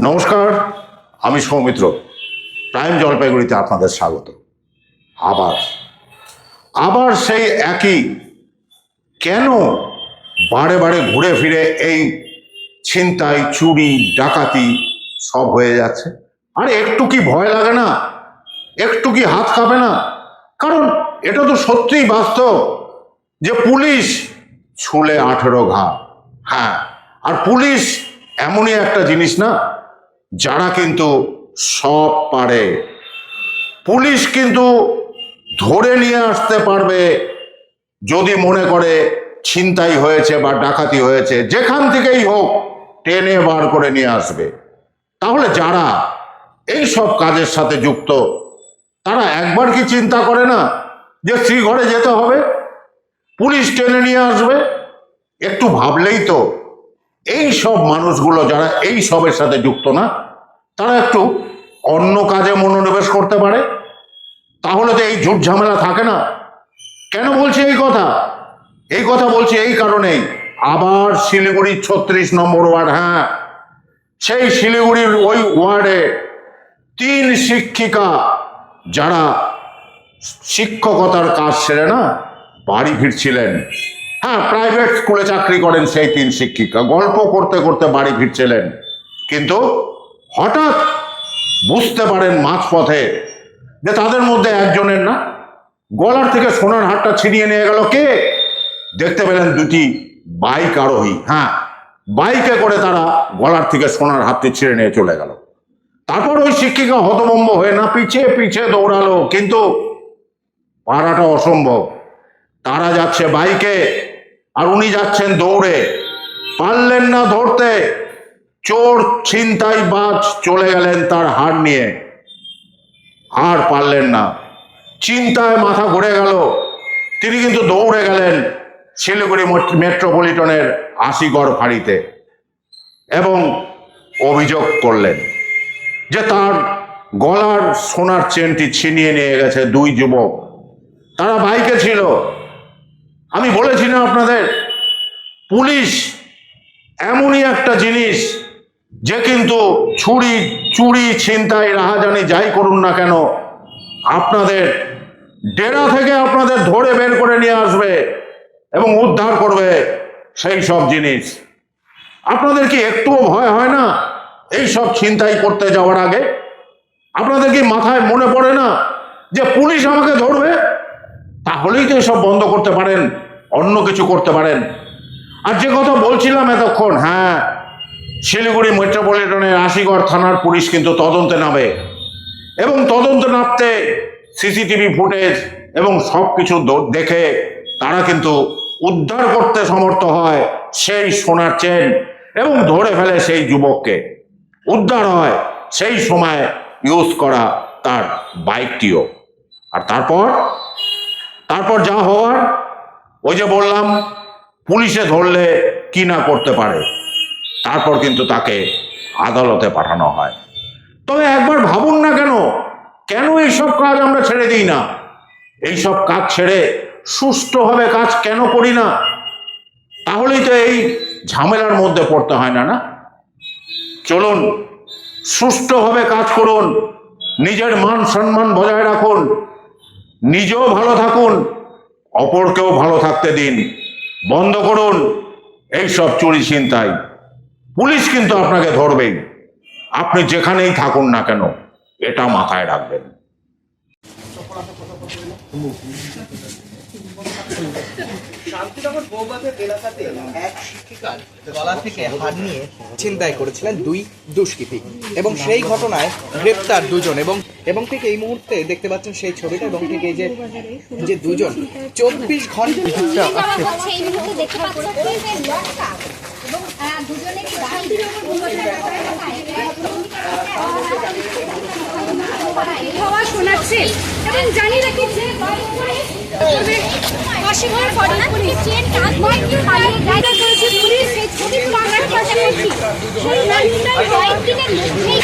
নমস্কার, আমি সৌমিত্র। প্রাইম জলপাইগুড়িতে আপনাদের স্বাগত। আবার আবার সেই একই, কেন বারে বারে ঘুরে ফিরে এই ছিনতাই, চুরি, ডাকাতি সব হয়ে যাচ্ছে? আরে একটু কি ভয় লাগে না? একটু কি হাত কাঁপে না? কারণ এটা তো সত্যিই বাস্তব যে পুলিশ ছুলে 18 ঘা। হ্যাঁ, আর পুলিশ এমনই একটা জিনিস না যারা কিন্তু সব পারে। পুলিশ কিন্তু ধরে নিয়ে আসতে পারবে যদি মনে করে ছিনতাই হয়েছে বা ডাকাতি হয়েছে, যেখান থেকেই হোক টেনে বার করে নিয়ে আসবে। তাহলে যারা এই সব কাজের সাথে যুক্ত তারা একবার কি চিন্তা করে না যে শ্রীঘরে যেতে হবে, পুলিশ টেনে নিয়ে আসবে? একটু ভাবলেই তো এই সব মানুষগুলো যারা এই সবের সাথে যুক্ত না, তারা একটু অন্য কাজে মনোনিবেশ করতে পারে। তাহলে তো এই ঝুট ঝামেলা থাকে না। কেন বলছি এই কথা? এই কথা বলছি এই কারণেই, আবার শিলিগুড়ির 36 নম্বর ওয়ার্ড, হ্যাঁ সেই শিলিগুড়ির ওই ওয়ার্ডে 3 শিক্ষিকা যারা শিক্ষকতার কাজ সেরে না বাড়ি ফিরছিলেন। হ্যাঁ, প্রাইভেট স্কুলে চাকরি করেন সেই 3 শিক্ষিকা, গল্প করতে করতে বাড়ি ফিরছিলেন। কিন্তু হঠাৎ বুঝতে পারেন মাঝপথে যে তাদের মধ্যে একজনের না গলার থেকে সোনার হারটা ছিনিয়ে নিয়ে গেল কে? দেখতে পেলেন 2টি বাইক আরোহী। হ্যাঁ, বাইকে করে তারা গলার থেকে সোনার হারটি ছিঁড়ে নিয়ে চলে গেল। তারপর ওই শিক্ষিকা হতভম্ব হয়ে না পিছিয়ে পিছিয়ে দৌড়ালো, কিন্তু পারাটা অসম্ভব। তারা যাচ্ছে বাইকে আর উনি যাচ্ছেন দৌড়ে, পারলেন না ধরতে। চোর ছিনতাই বাজ চলে গেলেন তার হার নিয়ে, আর পারলেন না। চিন্তায় মাথা ঘুরে গেল। তিনি কিন্তু দৌড়ে গেলেন শিলিগুড়ি মেট্রোপলিটনের আশিগড় ফাঁড়িতে এবং অভিযোগ করলেন যে তার গলার সোনার চেনটি ছিনিয়ে নিয়ে গেছে 2 যুবক। তারা বাইকে ছিল। আমি বলেছি না আপনাদের, পুলিশ এমনই একটা জিনিস যে কিন্তু চুরি, ছিনতাই, রাহাজানি যাই করুন না কেন, আপনাদের ডেরা থেকে আপনাদের ধরে বের করে নিয়ে আসবে এবং উদ্ধার করবে সেই সব জিনিস। আপনাদের কি একটুও ভয় হয় না এই সব ছিনতাই করতে যাওয়ার আগে? আপনাদের কি মাথায় মনে পড়ে না যে পুলিশ আমাকে ধরবে? তাহলেই তো এসব বন্ধ করতে পারেন, অন্য কিছু করতে পারেন। আর যে কথা বলছিলাম এতক্ষণ, হ্যাঁ, শিলিগুড়ি মেট্রোপলিটনের আশিগড় থানার পুলিশ কিন্তু তদন্তে নামে এবং তদন্তে নামতে সিসিটিভি ফুটেজ এবং সব কিছু দেখে তারা কিন্তু উদ্ধার করতে সমর্থ হয় সেই সোনার চেন এবং ধরে ফেলে সেই যুবককে। উদ্ধার হয় সেই সময় ইউজ করা তার বাইকটিও। আর তারপর যা হওয়ার, ওই যে বললাম পুলিশে ধরলে কি না করতে পারে, তারপর কিন্তু তাকে আদালতে পাঠানো হয়। তবে একবার ভাবুন না, কেন এইসব কাজ আমরা ছেড়ে দিই না? এইসব কাজ ছেড়ে সুষ্ঠুভাবে কাজ কেন করি না? তাহলেই তো এই ঝামেলার মধ্যে পড়তে হয় না। চলুন সুষ্ঠুভাবে কাজ করুন, নিজের মান সম্মান বজায় রাখুন, নিজেও ভালো থাকুন, অপরকেও ভালো থাকতে দিন। বন্ধ করুন এইসব চুরি ছিনতাই। পুলিশ কিন্তু আপনাকে ধরবেই, আপনি যেখানেই থাকুন না কেন, এটা মাথায় রাখবেন। শান্তিনগর বৌবাগের এলাকাতে এক শিক্ষিকার গলা থেকে হার নিয়ে ছিনতাই করেছিলেন 2 দুষ্কৃতী এবং সেই ঘটনায় গ্রেপ্তার 2 জন এবং ঠিক এই মুহূর্তে দেখতে পাচ্ছেন সেই ছবিটা এবং ঠিক এই যে 2 জন 24 ঘন্টা শোনাচ্ছে এবং জানি রাখি যে আশিগড় ফরিদপুরে চেন কাজ মাইকে পালিয়ে গাইড করেছে পুলিশ। সেই ছবিগুলো আমরা পাশে রাখি। সেই নারীটার কয়েকদিনের মধ্যেই